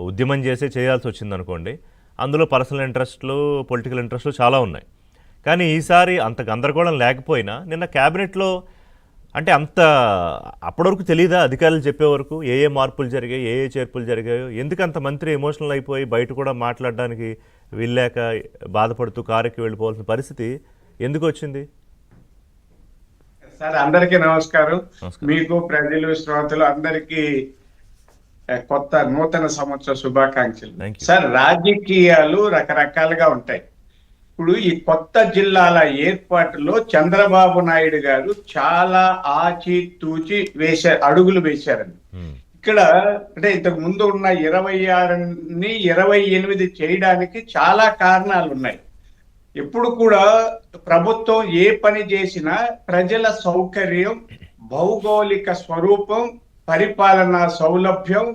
ఉద్యమం చేసి చేయాల్సి వచ్చింది అనుకోండి. అందులో పర్సనల్ ఇంట్రెస్ట్లు, పొలిటికల్ ఇంట్రెస్ట్లు చాలా ఉన్నాయి. కానీ ఈసారి అంత గందరగోళం లేకపోయినా నిన్న క్యాబినెట్లో అంటే అంత అప్పటి వరకు తెలియదా అధికారులు చెప్పే వరకు ఏ ఏ మార్పులు జరిగాయి, ఏ ఏ చేర్పులు జరిగాయో? ఎందుకు అంత మంత్రి ఎమోషనల్ అయిపోయి బయట కూడా మాట్లాడడానికి వెళ్ళాక బాధపడుతూ కారుకి వెళ్ళిపోవాల్సిన పరిస్థితి ఎందుకు వచ్చింది? సార్ అందరికీ నమస్కారం. మీకు ప్రజలు శ్రోతలు అందరికీ కొత్త నూతన సంవత్సర శుభాకాంక్షలు. సార్ రాజకీయాలు రకరకాలుగా ఉంటాయి. ఇప్పుడు ఈ కొత్త జిల్లాల ఏర్పాటులో చంద్రబాబు నాయుడు గారు చాలా ఆచితూచి అడుగులు వేశారండి. ఇక్కడ అంటే ఇంతకు ముందు ఉన్న 26ని 28 చేయడానికి చాలా కారణాలు ఉన్నాయి. ఎప్పుడు కూడా ప్రభుత్వం ఏ పని చేసినా ప్రజల సౌకర్యం, భౌగోళిక స్వరూపం, పరిపాలనా సౌలభ్యం,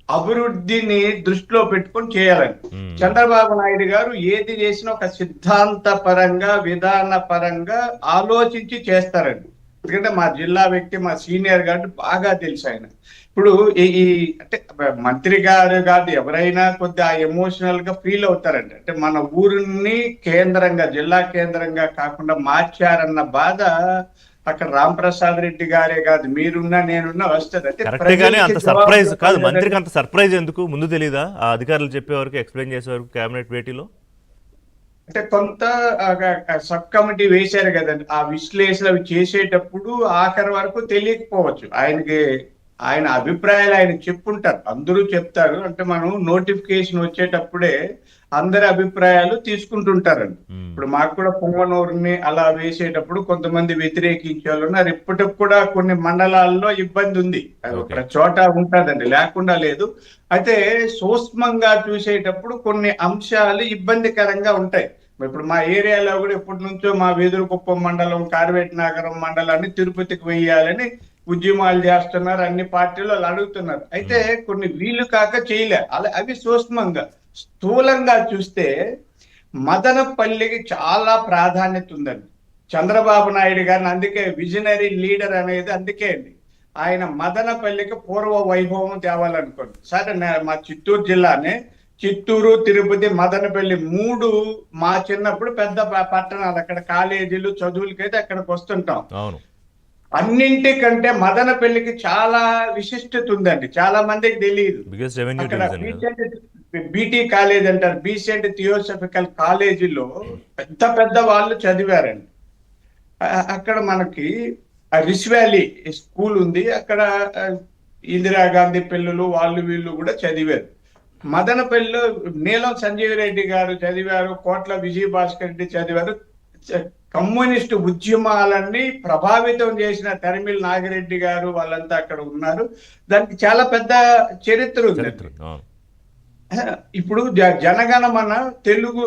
అభివృద్ధిని దృష్టిలో పెట్టుకొని చేయాలని చంద్రబాబు నాయుడు గారు ఏది చేసినా ఒక సిద్ధాంత పరంగా, విధాన పరంగా ఆలోచించి చేస్తారండి. ఎందుకంటే మా జిల్లా వ్యక్తి, మా సీనియర్ గారు బాగా తెలుసు ఆయన. ఇప్పుడు ఈ అంటే మంత్రి గారు కాదు ఎవరైనా కొద్దిగా ఎమోషనల్ గా ఫీల్ అవుతారండి. అంటే మన ఊరిని కేంద్రంగా, జిల్లా కేంద్రంగా కాకుండా మార్చారన్న బాధ అక్కడ రాంప్రసాద్ రెడ్డి గారే కాదు, మీరున్నా నేనున్నా వస్తుంది. అంత సర్ప్రైజ్ కాదు మంత్రికి, అంత సర్ప్రైజ్ ఎందుకు? ముందు తెలీదా ఆ అధికారులు చెప్పే వరకు, ఎక్స్ప్లెయిన్ చేసే వరకు కేబినెట్ భేటీలో? అంటే కొంత సబ్ కమిటీ వేశారు కదండి, ఆ విశ్లేషణ అవి చేసేటప్పుడు ఆఖరి వరకు తెలియకపోవచ్చు ఆయనకి. ఆయన అభిప్రాయాలు ఆయన చెప్పుంటారు, అందరూ చెప్తారు. అంటే మనం నోటిఫికేషన్ వచ్చేటప్పుడే అందరి అభిప్రాయాలు తీసుకుంటుంటారండి. ఇప్పుడు మాకు కూడా పొంగనూరుని అలా వేసేటప్పుడు కొంతమంది వ్యతిరేకించే వాళ్ళు ఉన్నారు. ఇప్పటికి కూడా కొన్ని మండలాల్లో ఇబ్బంది ఉంది, ఒక చోట ఉంటుందండి, లేకుండా లేదు. అయితే సూక్ష్మంగా చూసేటప్పుడు కొన్ని అంశాలు ఇబ్బందికరంగా ఉంటాయి. ఇప్పుడు మా ఏరియాలో కూడా ఇప్పటి నుంచో మా వేదురుకుప్పం మండలం, కార్వేటి నగరం మండలాన్ని తిరుపతికి వేయాలని ఉద్యమాలు చేస్తున్నారు, అన్ని పార్టీలు అడుగుతున్నారు. అయితే కొన్ని వీలు కాక చేయలే, అవి సూక్ష్మంగా. స్థూలంగా చూస్తే మదనపల్లికి చాలా ప్రాధాన్యత ఉందండి చంద్రబాబు నాయుడు గారిని. అందుకే విజనరీ లీడర్ అనేది అందుకే అండి. ఆయన మదనపల్లికి పూర్వ వైభవం తేవాలనుకోండి. సరే, మా చిత్తూరు జిల్లానే చిత్తూరు, తిరుపతి, మదనపల్లి 3 మా చిన్నప్పుడు పెద్ద పట్టణాలు. అక్కడ కాలేజీలు, చదువులకైతే అక్కడికి వస్తుంటాం. అన్నింటికంటే మదనపల్లికి చాలా విశిష్టత ఉందండి, చాలా మందికి తెలియదు. బీటీ కాలేజ్ అంటారు, బీసెంట్ థియోసఫికల్ కాలేజీలో పెద్ద పెద్ద వాళ్ళు చదివారండి. అక్కడ మనకి రిష్ వ్యాలీ స్కూల్ ఉంది, అక్కడ ఇందిరాగాంధీ పిల్లలు వాళ్ళు వీళ్ళు కూడా చదివారు. మదనపల్లిలో నీలం సంజీవ్ రెడ్డి గారు చదివారు, కోట్ల విజయభాస్కర్ రెడ్డి చదివారు. కమ్యూనిస్టు ఉద్యమాలన్నీ ప్రభావితం చేసిన తరిమిల్ నాగిరెడ్డి గారు వాళ్ళంతా అక్కడ ఉన్నారు. దానికి చాలా పెద్ద చరిత్ర ఉంది. ఇప్పుడు జనగణమన తెలుగు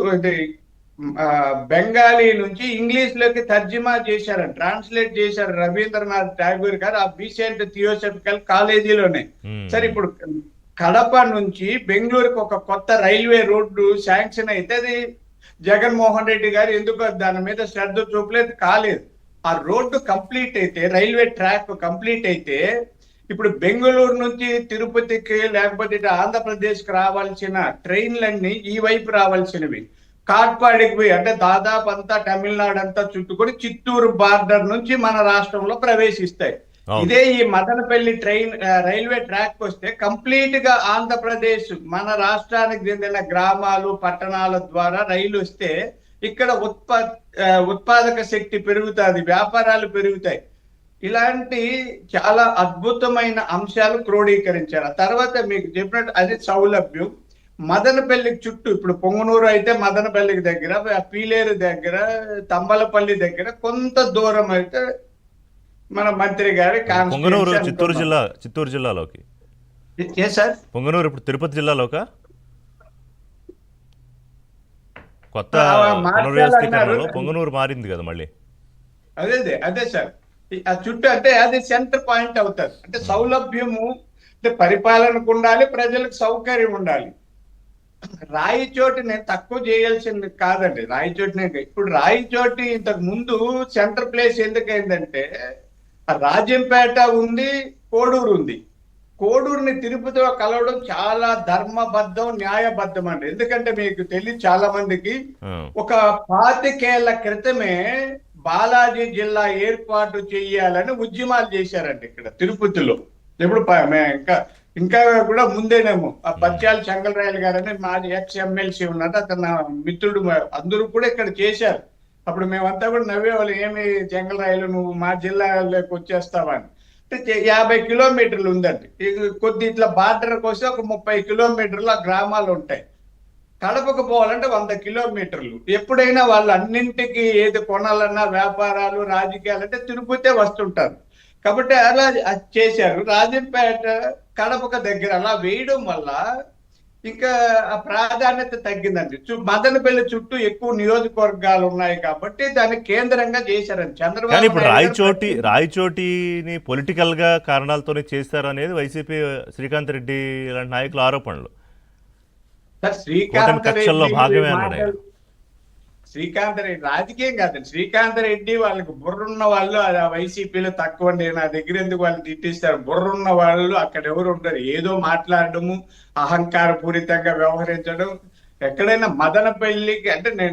బెంగాలీ నుంచి ఇంగ్లీష్ లోకి తర్జుమా చేశారు, ట్రాన్స్లేట్ చేశారు రవీంద్రనాథ్ ఠాగూర్ గారు ఆ బీసెంట్ థియోసఫికల్ కాలేజీలోనే. సరే, ఇప్పుడు కడప నుంచి బెంగళూరుకి ఒక కొత్త రైల్వే రోడ్డు శాంక్షన్ అయితే అది జగన్మోహన్ రెడ్డి గారు ఎందుకు దాని మీద శ్రద్ధ చూపలేదు, కాలేదు. ఆ రోడ్డు కంప్లీట్ అయితే, రైల్వే ట్రాక్ కంప్లీట్ అయితే, ఇప్పుడు బెంగళూరు నుంచి తిరుపతికి లేకపోతే ఆంధ్రప్రదేశ్కి రావాల్సిన ట్రైన్లన్నీ ఈ వైపు రావాల్సినవి కాట్పాడికి పోయి, అంటే దాదాపు అంతా తమిళనాడు అంతా చుట్టుకొని చిత్తూరు బార్డర్ నుంచి మన రాష్ట్రంలో ప్రవేశిస్తాయి. ఇదే ఈ మదనపల్లి రైల్వే ట్రాక్ వస్తే కంప్లీట్ గా ఆంధ్రప్రదేశ్ మన రాష్ట్రానికి చెందిన గ్రామాలు, పట్టణాల ద్వారా రైలు వస్తే ఇక్కడ ఉత్పాదక శక్తి పెరుగుతుంది, వ్యాపారాలు పెరుగుతాయి. ఇలాంటి చాలా అద్భుతమైన అంశాలు క్రోడీకరించారు. ఆ తర్వాత మీకు చెప్పినట్టు అది సౌలభ్యం. మదనపల్లికి చుట్టూ, ఇప్పుడు పొంగనూరు అయితే మదనపల్లికి దగ్గర, పీలేరు దగ్గర, తంబలపల్లి దగ్గర కొంత దూరం అయితే మన మంత్రి గారి పొంగనూరు చిత్తూరు జిల్లాలోకి. సార్ పొంగనూరు ఇప్పుడు తిరుపతి జిల్లాలోక కొత్త పునర్వ్యవస్థీకరణలో పొంగనూరు మారింది కదా మళ్ళీ. అదే సార్, ఆ చుట్టూ అంటే అది సెంటర్ పాయింట్ అవుతుంది. అంటే సౌలభ్యము, అంటే పరిపాలనకు ఉండాలి, ప్రజలకు సౌకర్యం ఉండాలి. రాయిచోటి నేను తక్కువ చేయాల్సింది కాదండి. రాయిచోటి ఇప్పుడు రాయిచోటి ఇంతకు ముందు సెంటర్ ప్లేస్ ఎందుకైందంటే రాజంపేట ఉంది, కోడూరు ఉంది. కోడూరుని తిరుపతిలో కలవడం చాలా ధర్మబద్ధం, న్యాయబద్ధం అండి. ఎందుకంటే మీకు తెలియదు చాలా మందికి, ఆ, ఒక 25 ఏళ్ల క్రితమే బాలాజీ జిల్లా ఏర్పాటు చెయ్యాలని ఉద్యమాలు చేశారండి ఇక్కడ తిరుపతిలో. ఎప్పుడు ఇంకా ఇంకా కూడా ముందేనేమో ఆ పత్యాల చెంగలరాయలు గారని మాజీ ఎమ్మెల్సీ ఉన్నాడు, అతను నా మిత్రుడు. అందరూ కూడా ఇక్కడ చేశారు. అప్పుడు మేమంతా కూడా నవ్వేవాళ్ళు, ఏమి చెంగలరాయలు నువ్వు మా జిల్లాలోకి వచ్చేస్తావా అని. అంటే 50 కిలోమీటర్లు ఉందండి. కొద్ది ఇట్లా బార్డర్ కోసం ఒక 30 కిలోమీటర్లు ఆ గ్రామాలు ఉంటాయి. కడపకు పోవాలంటే 100 కిలోమీటర్లు. ఎప్పుడైనా వాళ్ళు అన్నింటికి ఏది కొనాలన్నా, వ్యాపారాలు, రాజకీయాలు అంటే తిరుపతే వస్తుంటారు. కాబట్టి అలా అది చేశారు. రాజంపేట కడపకు దగ్గర అలా వేయడం వల్ల ఇంకా ఆ ప్రాధాన్యత తగ్గిందండి. మదనపల్లి చుట్టూ ఎక్కువ నియోజకవర్గాలు ఉన్నాయి కాబట్టి దాన్ని కేంద్రంగా చేశారండి కానీ చంద్రబాబు ఇప్పుడు నాయుడు గారు. రాయచోటిని పొలిటికల్ గా కారణాలతోనే చేస్తారు అనేది వైసీపీ శ్రీకాంత్ రెడ్డి లాంటి నాయకుల ఆరోపణలు. సార్, కూటమి శ్రీకాంత్ కక్షల్లో రెడ్డి భాగమే అన్నాడు ఆయన. శ్రీకాంత్ రెడ్డి రాజకీయం కాదండి. శ్రీకాంత్ రెడ్డి వాళ్ళకి బుర్రున్న వాళ్ళు ఆ వైసీపీలో తక్కువ అండి. నా దగ్గర ఎందుకు వాళ్ళు తిట్టిస్తారు? బుర్రున్న వాళ్ళు అక్కడ ఎవరు ఉంటారు? ఏదో మాట్లాడడము, అహంకార పూరితంగా వ్యవహరించడం. ఎక్కడైనా మదనపల్లికి అంటే నేను